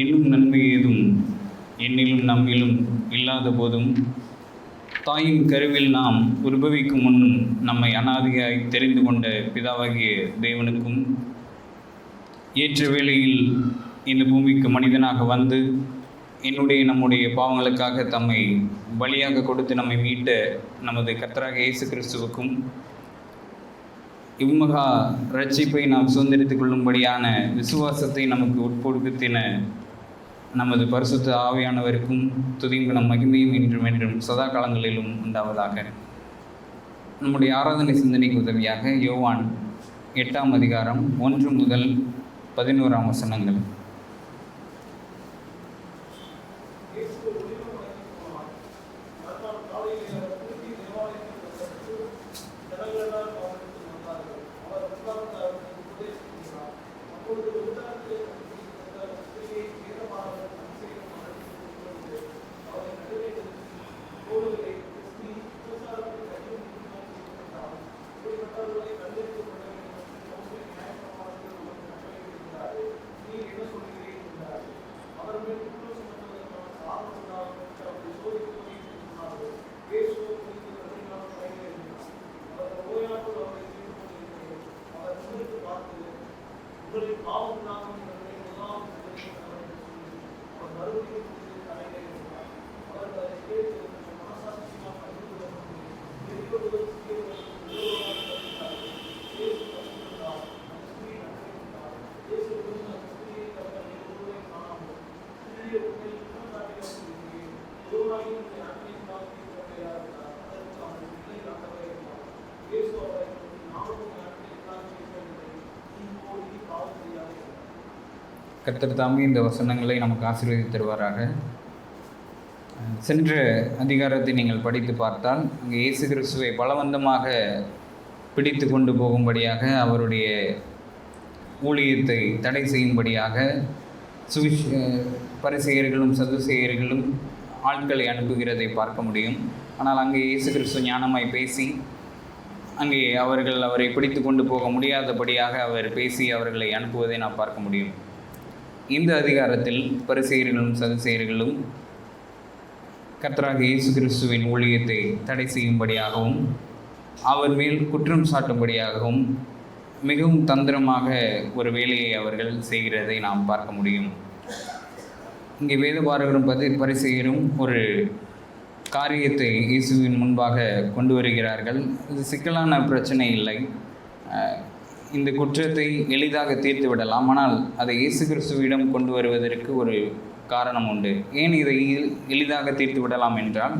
இன்னும் நன்மை ஏதும் என்னிலும் நம்மிலும் இல்லாத போதும் தாயின் கருவில் நாம் உற்பவிக்கும் முன்னும் நம்மை அனாதையாய் தெரிந்து கொண்ட பிதாவாகிய தேவனுக்கும் ஏற்ற வேளையில் இந்த பூமிக்கு மனிதனாக வந்து நம்முடைய பாவங்களுக்காக தம்மை பலியாக கொடுத்து நம்மை மீட்ட நமது கர்த்தராகிய இயேசு கிறிஸ்துவுக்கும் இவ்மகா ரட்சிப்பை நாம் சுதந்திரித்துக் கொள்ளும்படியான விசுவாசத்தை நமக்கு உட்பொடுத்தின நமது பரிசுத்த ஆவியானவருக்கும் துதியும் மகிமையும் என்றும் சதா காலங்களிலும் உண்டாவதாக. நம்முடைய ஆராதனை சிந்தனைக்கு உதவியாக யோவான் 8ஆம் அதிகாரம் 1 முதல் 11ஆம் வசனங்கள். கர்த்தர் தாமே இந்த வசனங்களை நமக்கு ஆசீர்வதித்து தருவாராக. சென்ற அதிகாரத்தை நீங்கள் படித்து பார்த்தால் அங்கே இயேசு கிறிஸ்துவை பலவந்தமாக பிடித்து கொண்டு போகும்படியாக அவருடைய ஊழியத்தை தடை செய்யும்படியாக பரிசேயர்களும் சதுசேயர்களும் ஆட்களை அனுப்புகிறதை பார்க்க முடியும். ஆனால் அங்கே இயேசு கிறிஸ்து ஞானமாய் பேசி அங்கே அவரை பிடித்து கொண்டு போக முடியாதபடியாக அவர் பேசி அவர்களை அனுப்புவதை நாம் பார்க்க முடியும். இந்த அதிகாரத்தில் பரிசேயர்களும் சதுசேயர்களும் கர்த்தராகிய இயேசு கிறிஸ்துவின் ஊழியத்தை தடை செய்யும்படியாகவும் அவர் மேல் குற்றம் சாட்டும்படியாகவும் மிகவும் தந்திரமாக ஒரு வேலையை அவர்கள் செய்கிறதை நாம் பார்க்க முடியும். இங்கே வேதபாரகரும் பரிசேயரும் ஒரு காரியத்தை இயேசுவின் முன்பாக கொண்டு வருகிறார்கள். இது சிக்கலான பிரச்சனை இல்லை. இந்த குற்றத்தை எளிதாக தீர்த்து விடலாம். ஆனால் அதை இயேசு கிறிஸ்துவிடம் கொண்டு வருவதற்கு ஒரு காரணம் உண்டு. ஏன் இதை எளிதாக தீர்த்து விடலாம் என்றால்,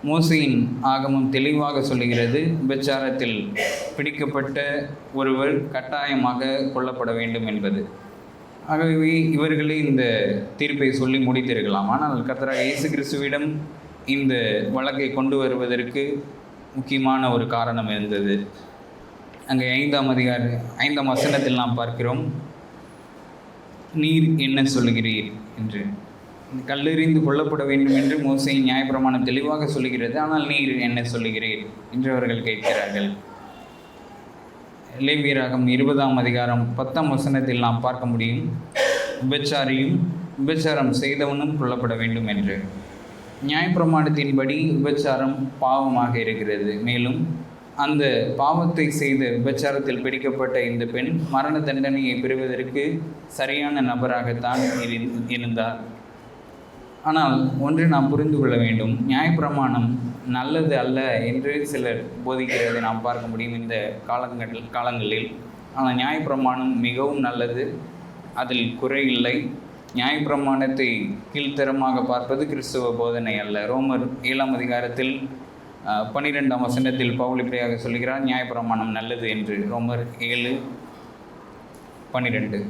மோசேயின் ஆகமம் தெளிவாக சொல்லுகிறது, விபச்சாரத்தில் பிடிக்கப்பட்ட ஒருவர் கட்டாயமாக கொல்லப்பட வேண்டும் என்பது. ஆகவே இவர்களே இந்த தீர்ப்பை சொல்லி முடித்திருக்கலாம். ஆனால் கர்த்தராகிய இயேசு கிறிஸ்துவிடம் இந்த வழக்கை கொண்டு வருவதற்கு முக்கியமான ஒரு காரணம் இருந்தது. அங்கே 5ஆம் வசனத்தில் நாம் பார்க்கிறோம், நீர் என்ன சொல்லுகிறீர் என்று. கல்லெறிந்து கொல்லப்பட வேண்டும் என்று மோசேயின் நியாயப்பிரமாணம் தெளிவாக சொல்லுகிறது. ஆனால் நீர் என்ன சொல்லுகிறீர் என்று அவர்கள் கேட்கிறார்கள். லேவியராகமம் 20ஆம் அதிகாரம் 10ஆம் வசனத்தில் நாம் பார்க்க முடியும், விபச்சாரியும் விபச்சாரம் செய்தவனும் கொல்லப்பட வேண்டும் என்று. நியாயப்பிரமாணத்தின்படி விபச்சாரம் பாவமாக இருக்கிறது. மேலும் அந்த பாவத்தை செய்த விபச்சாரத்தில் பிடிக்கப்பட்ட இந்த பெண் மரண தண்டனையை பெறுவதற்கு சரியான நபராகத்தான் இருந்தார். ஆனால் ஒன்று நாம் புரிந்து கொள்ள வேண்டும், நியாயப்பிரமாணம் நல்லது அல்ல என்று சிலர் போதிக்கிறதை நாம் பார்க்க முடியும் இந்த காலங்களில். ஆனால் நியாயப்பிரமாணம் மிகவும் நல்லது, அதில் குறை இல்லை. நியாயப்பிரமாணத்தை கீழ்த்தரமாக பார்ப்பது கிறிஸ்துவ போதனை அல்ல. ரோமர் 7ஆம் அதிகாரத்தில் 12ஆம் வசனத்தில் பவுல் இப்படியாக சொல்கிறார், நியாயப்பிரமாணம் நல்லது என்று. ரோமர் 7:12.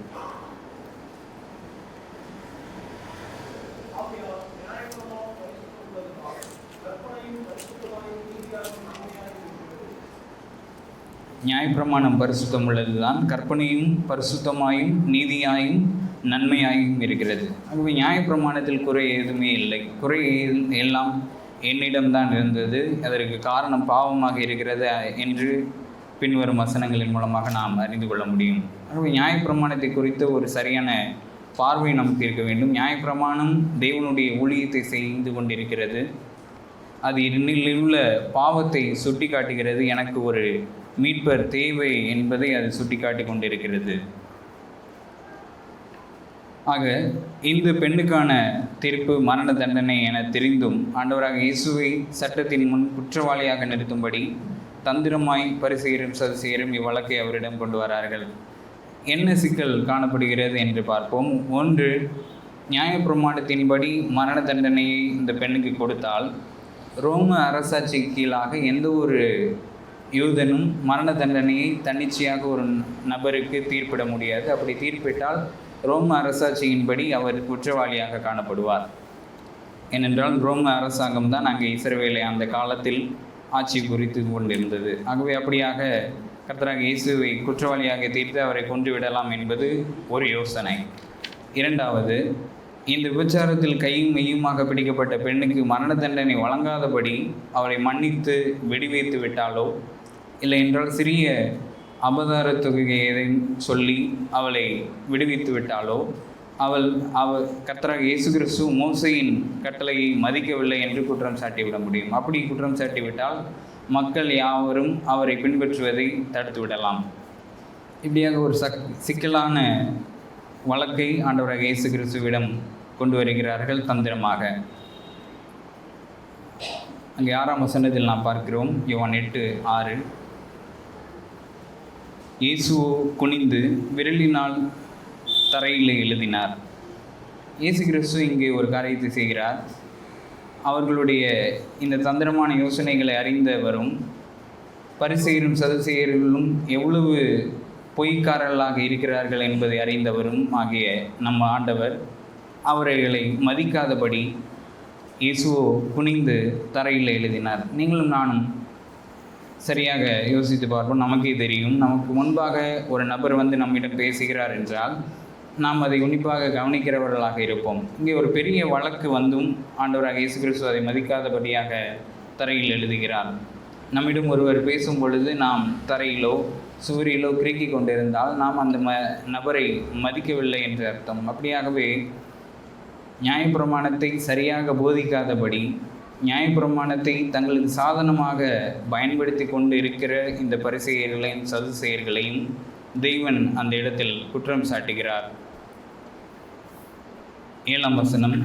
நியாயப்பிரமாணம் பரிசுத்தம் உள்ளதுதான், கற்பனையும் பரிசுத்தமாயும் நீதியாயும் நன்மையாயும் இருக்கிறது. ஆகவே நியாயப்பிரமாணத்தில் குறை எதுவுமே இல்லை. குறை எல்லாம் என்னிடம்தான் இருந்தது, அதற்கு காரணம் பாவமாக இருக்கிறது என்று பின்வரும் வசனங்களின் மூலமாக நாம் அறிந்து கொள்ள முடியும். ஆகவே நியாயப்பிரமாணத்தை குறித்த ஒரு சரியான பார்வை நமக்கு இருக்க வேண்டும். நியாயப்பிரமாணம் தேவனுடைய ஊழியத்தை செய்து கொண்டிருக்கிறது. அது என்னில் உள்ள பாவத்தை சுட்டி காட்டுகிறது. எனக்கு ஒரு மீட்பர் தேவை என்பதை அது சுட்டி காட்டி கொண்டிருக்கிறது. ஆக இந்த பெண்ணுக்கான தீர்ப்பு மரண தண்டனை என தெரிந்தும் ஆண்டவராக இயேசுவை சட்டத்தின் முன் குற்றவாளியாக நிறுத்தும்படி தந்திரமாய் பரிசெயரும் சதுசேயரும் இவ்வழக்கை அவரிடம் கொண்டு வரார்கள். என்ன சிக்கல் காணப்படுகிறது என்று பார்ப்போம். ஒன்று, நியாயப்பிரமாணத்தின்படி மரண தண்டனையை இந்த பெண்ணுக்கு கொடுத்தால் ரோம அரசாட்சி கீழாக எந்த ஒரு யூதனும் மரண தண்டனையை தன்னிச்சையாக ஒரு நபருக்கு தீர்ப்பிட முடியாது. அப்படி தீர்ப்பிட்டால் ரோம அரசாட்சியின்படி அவர் குற்றவாளியாக காணப்படுவார். ஏனென்றால் ரோம அரசாங்கம் தான் அங்கே இஸ்ரவேலை அந்த காலத்தில் ஆட்சி குறித்து கொண்டிருந்தது. ஆகவே அப்படியாக கர்த்தராகிய இயேசுவை குற்றவாளியாக தீர்த்து அவரை கொன்றுவிடலாம் என்பது ஒரு யோசனை. இரண்டாவது, இந்த விபச்சாரத்தில் கையும் மெய்யுமாக பிடிக்கப்பட்ட பெண்ணுக்கு மரண தண்டனை வழங்காதபடி அவரை மன்னித்து வெடிவைத்து விட்டாலோ, இல்லை என்றால் சிறிய அபதார தொகையை சொல்லி அவளை விடுவித்து விட்டாலோ, அவள் கர்த்தராகிய இயேசு கிறிஸ்து மோசையின் கட்டளையை மதிக்கவில்லை என்று குற்றம் சாட்டிவிட முடியும். அப்படி குற்றம் சாட்டிவிட்டால் மக்கள் யாவரும் அவரை பின்பற்றுவதை தடுத்து விடலாம். இப்படியாக ஒரு சிக்கலான வழக்கை ஆண்டவராகிய இயேசு கிறிஸ்துவிடம் கொண்டு வருகிறார்கள் தந்திரமாக. அங்கே 6ஆம் வசனத்தில் நாம் பார்க்கிறோம். யோவான் 8:6, இயேசு குனிந்து விரலினால் தரையில் எழுதினார். இயேசு கிறிஸ்து இங்கே ஒரு காரியத்தை செய்கிறார். அவர்களுடைய இந்த தந்திரமான யோசனைகளை அறிந்தவரும் பரிசேயரும் சதுசேயர்களும் எவ்வளவு பொய்க்காரர்களாக இருக்கிறார்கள் என்பதை அறிந்தவரும் ஆகிய நம்ம ஆண்டவர் அவர்களை மதிக்காதபடி இயேசுவோ குனிந்து தரையில் எழுதினார். நீங்களும் நானும் சரியாக யோசித்து பார்ப்போம். நமக்கே தெரியும், நமக்கு முன்பாக ஒரு நபர் வந்து நம்மிடம் பேசுகிறார் என்றால் நாம் அதை உன்னிப்பாக கவனிக்கிறவர்களாக இருப்போம். இங்கே ஒரு பெரிய வழக்கு வந்தும் ஆண்டவராக இயேசு கிறிஸ்து அதை மதிக்காதபடியாக தரையில் எழுதுகிறார். நம்மிடம் ஒருவர் பேசும் பொழுது நாம் தரையிலோ சுவரிலோ கிறுக்கி கொண்டிருந்தால் நாம் அந்த நபரை மதிக்கவில்லை என்று அர்த்தம். அப்படியாகவே நியாயப்பிரமாணத்தை சரியாக போதிக்காதபடி நியாயப்பிரமாணத்தை தங்களுக்கு சாதனமாக பயன்படுத்தி கொண்டு இருக்கிற இந்த பரிசேயர்களையும் சதுசேயர்களையும் தேவன் அந்த இடத்தில் குற்றம் சாட்டுகிறார். 7ஆம் வசனம்,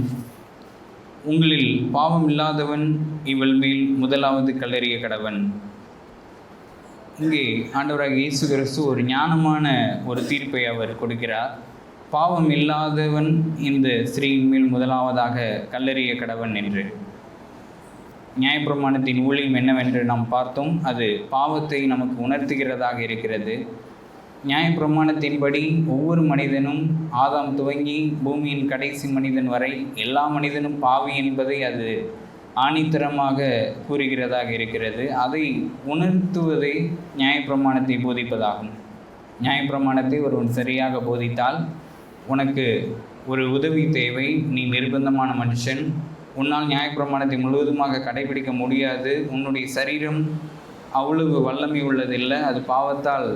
உங்களில் பாவம் இல்லாதவன் இவள் மேல் முதலாவது கல்லெறிய கடவன். இங்கே ஆண்டவராகிய இயேசு கிறிஸ்து ஒரு ஞானமான ஒரு தீர்ப்பை அவர் கொடுக்கிறார். பாவம் இல்லாதவன் இந்த ஸ்திரீயின் மேல் முதலாவதாக கல்லெறிய கடவன் என்று. நியாயப்பிரமாணத்தின் ஊழியம் என்னவென்று நாம் பார்த்தோம். அது பாவத்தை நமக்கு உணர்த்துகிறதாக இருக்கிறது. நியாயப்பிரமாணத்தின்படி ஒவ்வொரு மனிதனும் ஆதாம் துவங்கி பூமியின் கடைசி மனிதன் வரை எல்லா மனிதனும் பாவி என்பதை அது ஆணித்தரமாக கூறுகிறதாக இருக்கிறது. அதை உணர்த்துவதே நியாயப்பிரமாணத்தை போதிப்பதாகும். நியாயப்பிரமாணத்தை ஒருவன் சரியாக போதித்தால் உனக்கு ஒரு உதவி தேவை, நீ நிர்பந்தமான மனுஷன், உன்னால் நியாயப்பிரமாணத்தை முழுவதுமாக கடைபிடிக்க முடியாது, உன்னுடைய சரீரம் அவ்வளவு வல்லமை உள்ளதில்லை, அது பாவத்தால்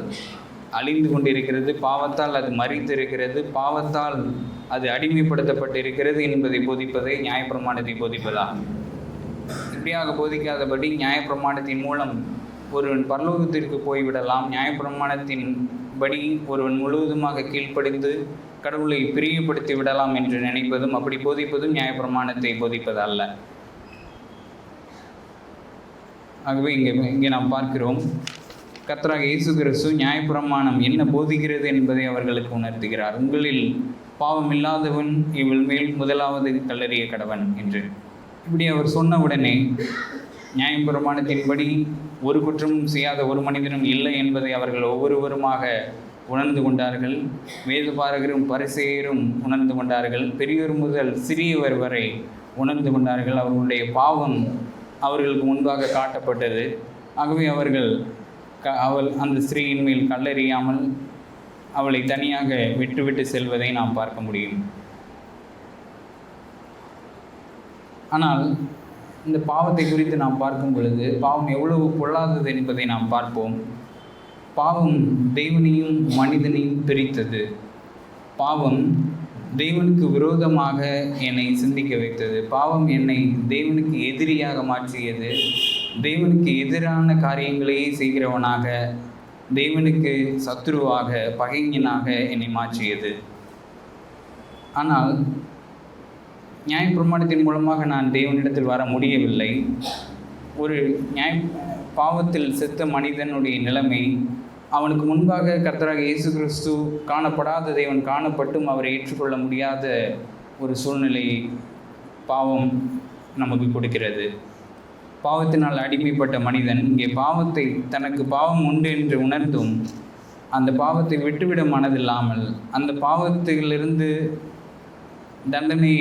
அழிந்து கொண்டிருக்கிறது, பாவத்தால் அது மரித்திருக்கிறது, பாவத்தால் அது அடிமைப்படுத்தப்பட்டிருக்கிறது என்பதை போதிப்பதை நியாயப்பிரமாணத்தை போதிப்பதாகும். இப்படியாக போதிக்காதபடி நியாயப்பிரமாணத்தின் மூலம் ஒருவன் பரலோகத்திற்கு போய்விடலாம், நியாயப்பிரமாணத்தின் படி ஒருவன் முழுவதுமாக கீழ்ப்படிந்து கடவுளை பிரியப்படுத்தி விடலாம் என்று நினைப்பதும் அப்படி போதிப்பதும் நியாயப்பிரமாணத்தை போதிப்பதல்ல. ஆகவே இங்கே நாம் பார்க்கிறோம், கர்த்தராகிய இயேசு கிறிஸ்து நியாயப்பிரமாணம் என்ன போதிக்கிறது என்பதை அவர்களுக்கு உணர்த்துகிறார். உங்களில் பாவம் இல்லாதவன் இவள் மேல் முதலாவது கல்லெறிய கடவன் என்று. இப்படி அவர் சொன்ன உடனே நியாயப்பிரமாணத்தின்படி ஒரு குற்றமும் செய்யாத ஒரு மனிதனும் இல்லை என்பதை அவர்கள் ஒவ்வொருவருமாக உணர்ந்து கொண்டார்கள். வேதபாரகரும் பரிசேயரும் உணர்ந்து கொண்டார்கள். பெரியோர் முதல் சிறியவர் வரை உணர்ந்து கொண்டார்கள். அவர்களுடைய பாவம் அவர்களுக்கு முன்பாக காட்டப்பட்டது. ஆகவே அவர்கள் அந்த ஸ்திரீயின் மேல் கல்லெறியாமல் அவளை தனியாக விட்டுவிட்டு செல்வதை நாம் பார்க்க முடியும். ஆனால் இந்த பாவத்தை குறித்து நாம் பார்க்கும் பொழுது பாவம் எவ்வளவு பொல்லாதது என்பதை நாம் பார்ப்போம். பாவம் தெய்வனையும் மனிதனையும் பிரித்தது. பாவம் தேவனுக்கு விரோதமாக என்னை சிந்திக்க வைத்தது. பாவம் என்னை தேவனுக்கு எதிரியாக மாற்றியது. தேவனுக்கு எதிரான காரியங்களையே செய்கிறவனாக, தேவனுக்கு சத்துருவாக, பகைஞனாக என்னை மாற்றியது. ஆனால் நியாயப்பிரமாணத்தின் மூலமாக நான் தேவனிடத்தில் வர முடியவில்லை. ஒரு பாவத்தில் செத்த மனிதனுடைய நிலைமை, அவனுக்கு முன்பாக கர்த்தராக இயேசு கிறிஸ்து காணப்படாத தேவன் காணப்பட்டும் அவரை ஏற்றுக்கொள்ள முடியாத ஒரு சூழ்நிலையை பாவம் நமக்கு கொடுக்கிறது. பாவத்தினால் அடிமைப்பட்ட மனிதன் இங்கே பாவத்தை, தனக்கு பாவம் உண்டு என்று உணர்ந்தும் அந்த பாவத்தை விட்டுவிட மனதில்லாமல் அந்த பாவத்திலிருந்து தண்டனை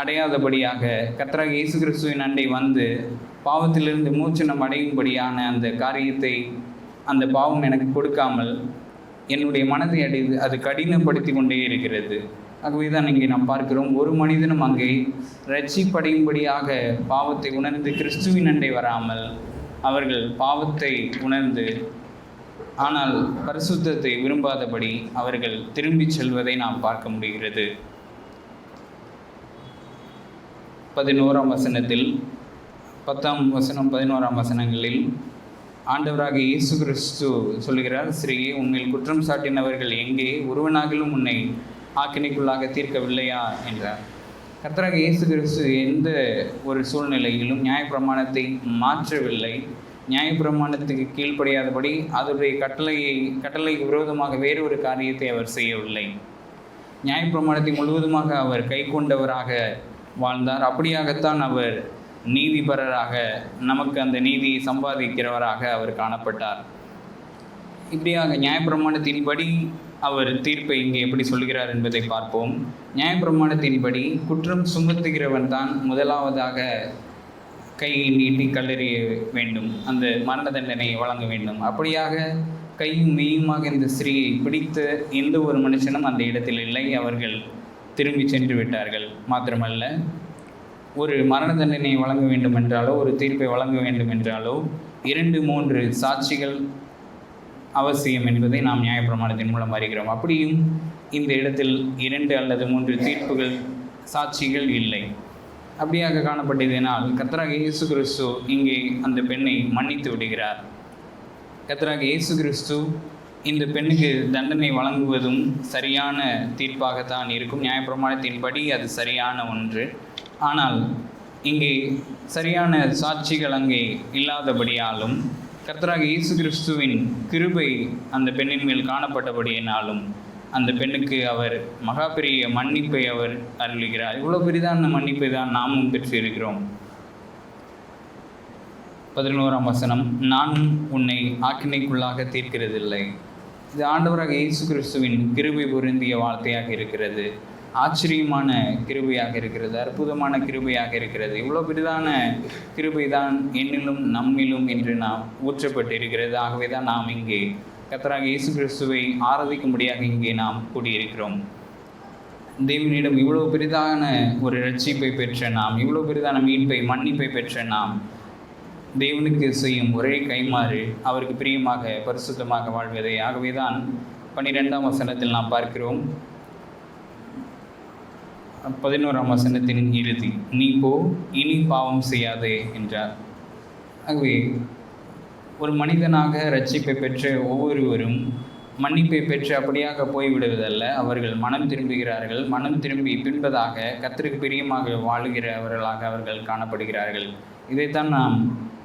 அடையாதபடியாக கர்த்தராக இயேசு கிறிஸ்துவின் அண்டை வந்து பாவத்திலிருந்து மோட்சம் அடையும்படியான அந்த காரியத்தை அந்த பாவம் எனக்கு கொடுக்காமல் என்னுடைய மனதை அடைந்து அது கடினப்படுத்தி கொண்டே இருக்கிறது. ஆகவே தான் இங்கே நாம் பார்க்கிறோம், ஒரு மனிதனும் அங்கே ரட்சிப்படையும்படியாக பாவத்தை உணர்ந்து கிறிஸ்துவின் அண்டை வராமல் அவர்கள் பாவத்தை உணர்ந்து ஆனால் பரிசுத்தத்தை விரும்பாதபடி அவர்கள் திரும்பி செல்வதை நாம் பார்க்க முடிகிறது. 11ஆம் வசனத்தில் 10ஆம் வசனம் 11ஆம் வசனங்களில் ஆண்டவராக இயேசு கிறிஸ்து சொல்கிறார், ஸ்ரீயே, உன்மேல் குற்றம் சாட்டினவர்கள் எங்கே? ஒருவனாகிலும் உன்னை ஆக்கினைக்குள்ளாக தீர்க்கவில்லையா என்றார். கர்த்தராக இயேசு கிறிஸ்து எந்த ஒரு சூழ்நிலையிலும் நியாயப்பிரமாணத்தை மாற்றவில்லை. நியாயப்பிரமாணத்துக்கு கீழ்ப்படியாதபடி அதனுடைய கட்டளைக்கு விரோதமாக வேறு ஒரு காரியத்தை அவர் செய்யவில்லை. நியாயப்பிரமாணத்தை முழுவதுமாக அவர் கை கொண்டவராக வாழ்ந்தார். அப்படியாகத்தான் அவர் நீதிபரராக, நமக்கு அந்த நீதியை சம்பாதிக்கிறவராக அவர் காணப்பட்டார். இப்படியாக நியாயப்பிரமாணத்தின்படி அவர் தீர்ப்பை இங்கே எப்படி சொல்கிறார் என்பதை பார்ப்போம். நியாயப்பிரமாணத்தின்படி குற்றம் சுமத்துகிறவன் தான் முதலாவதாக கையை நீட்டி கல்லெறிய வேண்டும், அந்த மரண தண்டனையை வழங்க வேண்டும். அப்படியாக கையும் மெய்யுமாக இந்த ஸ்திரீயை பிடித்த எந்த ஒரு மனுஷனும் அந்த இடத்தில் இல்லை. அவர்கள் திரும்பி சென்று விட்டார்கள். மாத்திரமல்ல, ஒரு மரண தண்டனையை வழங்க வேண்டும் என்றாலோ, ஒரு தீர்ப்பை வழங்க வேண்டும் என்றாலோ 2-3 சாட்சிகள் அவசியம் என்பதை நாம் நியாயப்பிரமாணத்தின் மூலம் அறிகிறோம். அப்படியும் இந்த இடத்தில் 2 அல்லது 3 தீர்ப்புகள், சாட்சிகள் இல்லை. அப்படியாக காணப்பட்டதினால் கர்த்தராக இயேசு கிறிஸ்து இங்கே அந்த பெண்ணை மன்னித்து விடுகிறார். கர்த்தராக இயேசு கிறிஸ்து இந்த பெண்ணுக்கு தண்டனை வழங்குவதும் சரியான தீர்ப்பாகத்தான் இருக்கும். நியாயப்பிரமாணத்தின்படி அது சரியான ஒன்று. ஆனால் இங்கே சரியான சாட்சிகள் அங்கே இல்லாதபடியாலும் கர்த்தராக இயேசு கிறிஸ்துவின் கிருபை அந்த பெண்ணின் மேல் காணப்பட்டபடியினாலும் அந்த பெண்ணுக்கு அவர் மகா பெரிய மன்னிப்பை அவர் அருளுகிறார். இவ்வளோ பெரிதான மன்னிப்பை தான் நாமும் பெற்றிருக்கிறோம். 11ஆம் வசனம், நானும் உன்னை ஆக்கினைக்குள்ளாக தீர்க்கிறதில்லை. இது ஆண்டவராக இயேசு கிறிஸ்துவின் கிருபை பொருந்திய வார்த்தையாக இருக்கிறது. ஆச்சரியமான கிருபையாக இருக்கிறது, அற்புதமான கிருபையாக இருக்கிறது. இவ்வளோ பெரிதான கிருபை தான் என்னிலும் நம்மிலும் என்று நாம் ஊற்றப்பட்டு இருக்கிறது. ஆகவே தான் நாம் இங்கே கர்த்தராக இயேசு கிறிஸ்துவை ஆராதிக்கும்படியாக இங்கே நாம் கூடியிருக்கிறோம். தேவனிடம் இவ்வளோ பெரிதான ஒரு ரட்சிப்பை பெற்ற நாம், இவ்வளோ பெரிதான மீட்பை, மன்னிப்பை பெற்ற நாம் தேவனுக்கு செய்யும் ஒரே கைமாறு அவருக்கு பிரியமாக பரிசுத்தமாக வாழ்வதே. ஆகவே தான் 12ஆம் வசனத்தில் நாம் பார்க்கிறோம், 11ஆம் வசனத்தின் இறுதி, நீ போ, இனி பாவம் செய்யாதே என்றார். ஆகவே ஒரு மனிதனாக ரட்சிப்பை பெற்ற ஒவ்வொருவரும் மன்னிப்பை பெற்று அப்படியாக போய்விடுவதல்ல, அவர்கள் மனம் திரும்புகிறார்கள். மனம் திரும்பி பின்பதாக கர்த்தருக்கு பிரியமாக வாழுகிறவர்களாக அவர்கள் காணப்படுகிறார்கள். இதைத்தான் நாம்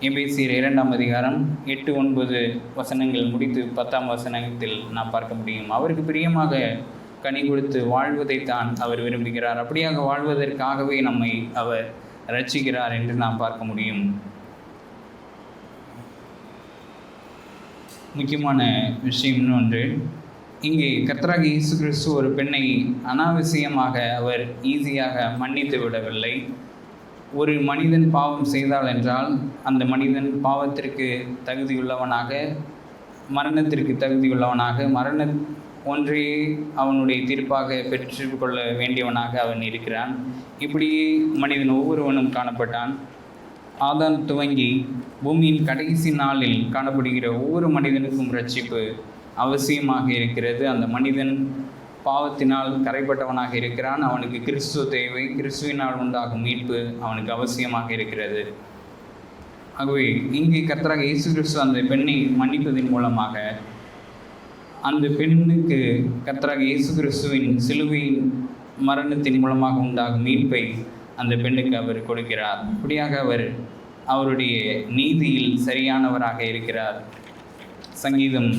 எபேசியர் 2ஆம் அதிகாரம் 8-9 வசனங்கள் முடித்து 10ஆம் வசனத்தில் நாம் பார்க்க முடியும். அவருக்கு பிரியமாக கனி கொடுத்து வாழ்வதைத்தான் அவர் விரும்புகிறார். அப்படியாக வாழ்வதற்காகவே நம்மை அவர் ரட்சிக்கிறார் என்று நாம் பார்க்க முடியும். முக்கியமான விஷயம் இன்னொன்று, இங்கே கர்த்தராக இயேசு கிறிஸ்து ஒரு பெண்ணை அனாவசியமாக அவர் ஈஸியாக மன்னித்து விடவில்லை. ஒரு மனிதன் பாவம் செய்தால் என்றால் அந்த மனிதன் பாவத்திற்கு தகுதியுள்ளவனாக, மரணத்திற்கு தகுதியுள்ளவனாக, ஒன்றையே அவனுடைய தீர்ப்பாக பெற்றுக்கொள்ள வேண்டியவனாக அவன் இருக்கிறான். இப்படியே மனிதன் ஒவ்வொருவனும் காணப்பட்டான். ஆதாம் துவங்கி பூமியின் கடைசி நாளில் காணப்படுகிற ஒவ்வொரு மனிதனுக்கும் ரட்சிப்பு அவசியமாக இருக்கிறது. அந்த மனிதன் பாவத்தினால் கரைப்பட்டவனாக இருக்கிறான். அவனுக்கு கிறிஸ்துவ தேவை. கிறிஸ்துவினால் உண்டாகும் மீட்பு அவனுக்கு அவசியமாக இருக்கிறது. ஆகவே இங்கே கர்த்தராகிய இயேசு கிறிஸ்து அந்த பெண்ணை மன்னிப்பதன் மூலமாக அந்த பெண்ணுக்கு கர்த்தராகிய இயேசு கிறிஸ்துவின் சிலுவையின் மரணத்தின் மூலமாக உண்டாகும் மீட்பை அந்த பெண்ணுக்கு அவர் கொடுக்கிறார். இப்படியாக அவர் அவருடைய நீதியில் சரியானவராக இருக்கிறார். சங்கீதம்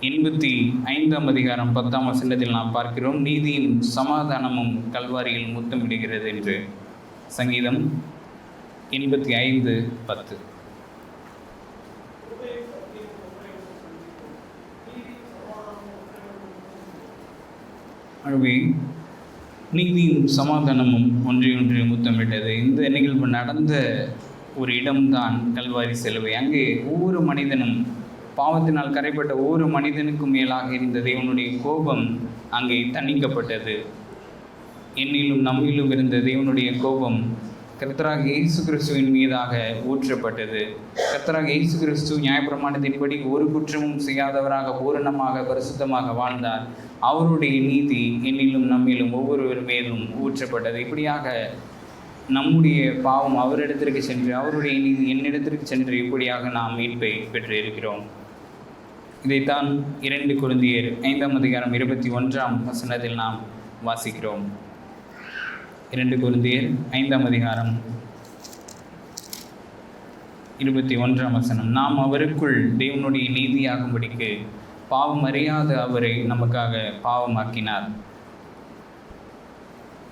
85 அதிகாரம் 10ஆம் வசனத்தில் நாம் பார்க்கிறோம், நீதியும் சமாதானமும் கல்வாரியில் முத்தமிடுகிறது என்று. சங்கீதம் 85:10. ஆகவே நீதியும் சமாதானமும் ஒன்றையொன்று முத்தமிட்டது. இந்த நிகழ்வு நடந்த ஒரு இடம்தான் கல்வாரி சிலுவை. அங்கே ஒவ்வொரு மனிதனும், பாவத்தினால் கரைப்பட்ட ஒவ்வொரு மனிதனுக்கும் மேலாக இருந்த தேவனுடைய கோபம் அங்கே தணிக்கப்பட்டது. என்னிலும் நம்மிலும் இருந்த தேவனுடைய கோபம் கர்த்தராகிய இயேசு கிறிஸ்துவின் மீதாக ஊற்றப்பட்டது. கர்த்தராகிய இயேசு கிறிஸ்து நியாயப்பிரமாணத்தின்படி ஒரு குற்றமும் செய்யாதவராக பூரணமாக பரிசுத்தமாக வாழ்ந்தார். அவருடைய நீதி என்னிலும் நம்மிலும் ஒவ்வொருவர் மீதும் ஊற்றப்பட்டது. இப்படியாக நம்முடைய பாவம் அவரிடத்திற்கு சென்று, அவருடைய நீதி என்னிடத்திற்கு சென்று, இப்படியாக நாம் மீட்பை பெற்று இருக்கிறோம். இதைத்தான் 2 கொரிந்தியர் 5ஆம் அதிகாரம் 21ஆம் வசனத்தில் நாம் வாசிக்கிறோம். 2 கொரிந்தியர் 5ஆம் அதிகாரம் 21ஆம் வசனம், நாம் அவருக்குள் தேவனுடைய நீதியாகும்படிக்கு பாவம் அறியாத அவரை நமக்காக பாவமாக்கினார்.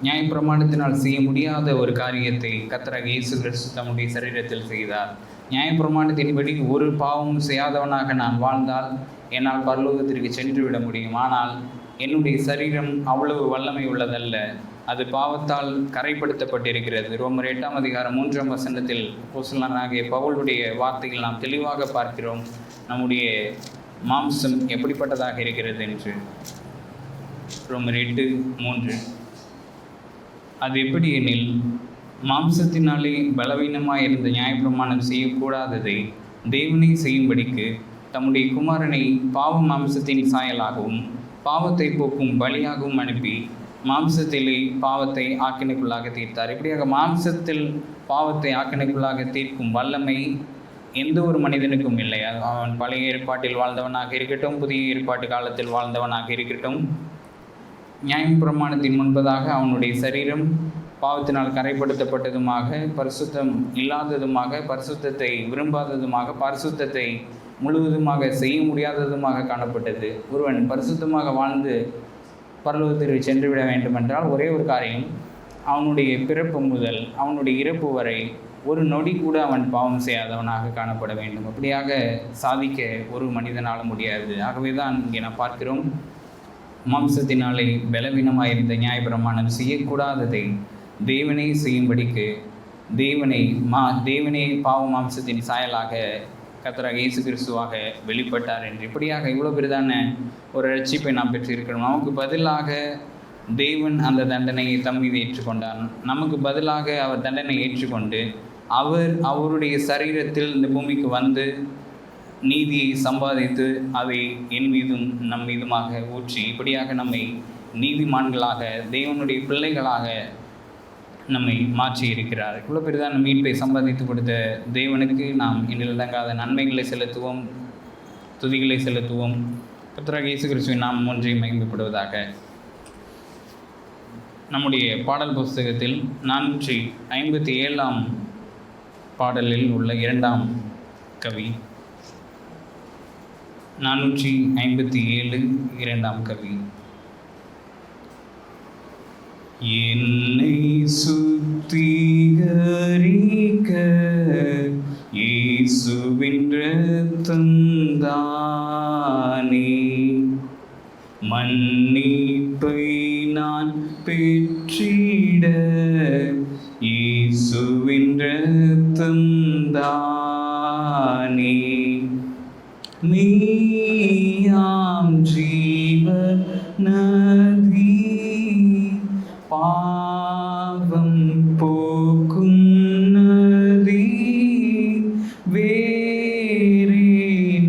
நியாயப்பிரமாணத்தினால் செய்ய முடியாத ஒரு காரியத்தை கர்த்தராகிய இயேசு கிறிஸ்து தம்முடைய சரீரத்தில் செய்தார். நியாயப்பிரமாணத்தின்படி ஒரு பாவமும் செய்யாதவனாக நான் வாழ்ந்தால் என்னால் பரலோகத்திற்கு சென்று விட முடியும். ஆனால் என்னுடைய சரீரம் அவ்வளவு வல்லமை உள்ளதல்ல, அது பாவத்தால் கரைப்படுத்தப்பட்டிருக்கிறது. ரோமர் 8ஆம் அதிகாரம் 3ஆம் வசனத்தில் அப்போஸ்தலனாகிய பவுலுடைய வார்த்தைகள் நாம் தெளிவாக பார்க்கிறோம், நம்முடைய மாம்சம் எப்படிப்பட்டதாக இருக்கிறது என்று. ரோமர் 8:3. அது எப்படி எனில், மாம்சத்தினாலே பலவீனமாக இருந்த நியாயப்பிரமாணம் செய்யக்கூடாததை தேவனை செய்யும்படிக்கு தம்முடைய குமாரனை பாவ மாம்சத்தின் சாயலாகவும் பாவத்தை போக்கும் பலியாகவும் அனுப்பி மாம்சத்திலே பாவத்தை ஆக்கினைக்குள்ளாக தீர்த்தார். இப்படியாக மாம்சத்தில் பாவத்தை ஆக்கினைக்குள்ளாக தீர்க்கும் வல்லமை எந்த ஒரு மனிதனுக்கும் இல்லை. அவன் பழைய ஏற்பாட்டில் வாழ்ந்தவனாக இருக்கட்டும், புதிய ஏற்பாட்டு காலத்தில் வாழ்ந்தவனாக இருக்கட்டும், நியாயப்பிரமாணத்தின் முன்பதாக அவனுடைய சரீரம் பாவத்தினால் கரைப்படுத்தப்பட்டதுமாக, பரிசுத்தம் இல்லாததுமாக, பரிசுத்தத்தை விரும்பாததுமாக, பரிசுத்தத்தை முழுவதுமாக செய்ய முடியாததுமாக காணப்பட்டது. ஒருவன் பரிசுத்தமாக வாழ்ந்து பரலோகத்திற்கு சென்றுவிட வேண்டுமென்றால் ஒரே ஒரு காரியம், அவனுடைய பிறப்பு முதல் அவனுடைய இறப்பு வரை ஒரு நொடி கூட அவன் பாவம் செய்யாதவனாக காணப்பட வேண்டும். அப்படியாக சாதிக்க ஒரு மனிதனால் முடியாது. ஆகவே தான் இங்கே நாம் பார்க்கிறோம், மாம்சத்தினாலே பலவீனமாக இருந்த நியாயப்பிரமாணம் செய்யக்கூடாததை தேவனை செய்யும்படிக்கு தேவனே பாவ மாம்சத்தின் சாயலாக கர்த்தராகிய இயேசு கிறிஸ்துவாக வெளிப்பட்டார் என்று. இப்படியாக இவ்வளோ பெரிதான ஒரு ரட்சிப்பை நாம் பெற்றிருக்கிறோம். நமக்கு பதிலாக தேவன் அந்த தண்டனையை தம் மீது ஏற்றுக்கொண்டார். நமக்கு பதிலாக அவர் தண்டனை ஏற்றுக்கொண்டு அவருடைய சரீரத்தில் இந்த பூமிக்கு வந்து நீதியை சம்பாதித்து அதை என் மீதும் நம் மீதுமாக ஊற்றி இப்படியாக நம்மை நீதிமான்களாக, தேவனுடைய பிள்ளைகளாக நம்மை மாற்றி இருக்கிறார். இவ்வளோ பெரிதான மீட்பை சம்பாதித்து கொடுத்த தேவனுக்கு நாம் இன்னிலடங்காத நன்மைகளை செலுத்துவோம், துதிகளை செலுத்துவோம். கர்த்தராகிய இயேசு கிறிஸ்துவின் நாம் ஒன்றை மகிமைப்படுவதாக. நம்முடைய பாடல் புஸ்தகத்தில் 457ஆம் பாடலில் உள்ள 2ஆம் கவி, 457 2ஆம் கவி. என்னை சுத்திகரிக்க இயேசுவின் இரத்தம் தானே, மன்னிப்பை நான் பெற்றிட இயேசுவின் இரத்தம் தானே, மெய்யாம் ஜீவ நதி பாவம் போக்கும் நதி, வேறே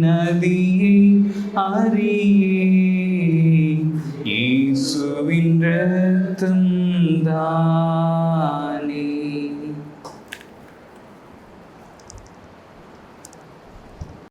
நதியை அறியே தந்தார்.